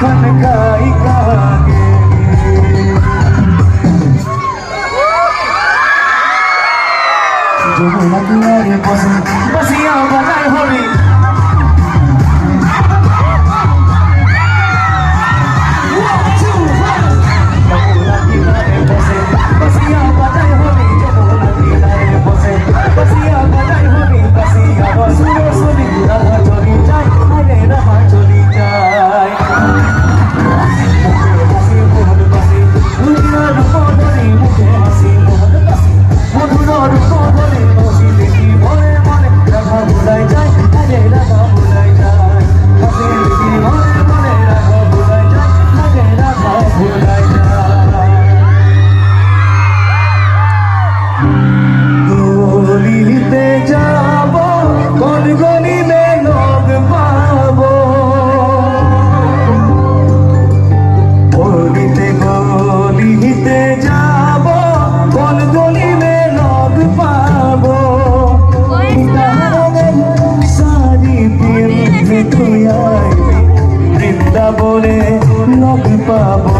खान खाई कागे যমুনা কিনারে বসে বসিয়া বাজায় হরি যমুনা কিনারে বসে বসিয়া বাজায় হরি যমুনা কিনারে বসে বসিয়া বাজায় হরি বসিয়া বসুরে শুনি রাধা চলি যায় আরে রাধা চলি যায় মুখে মোহন বাসি দুনিয়ার রূপ ধরে মুখে হাসি মোহন বাসি মধুর রূপ ধরে বসি দেখি মনে মনে রাধা ভুলাই যায় আরে রাধা ভুলাই যায় বসে দেখি মনে মনে রাধা ভুলাই যায় আরে রাধা ভুলাই যায় গলিতে যাব কোন গলিতে লোক পাবো গলিতে গলিতে যাব কোন গলিতে লোক পাবো সারি দিন তুই আইবি বৃন্দাবনে লোক পাবো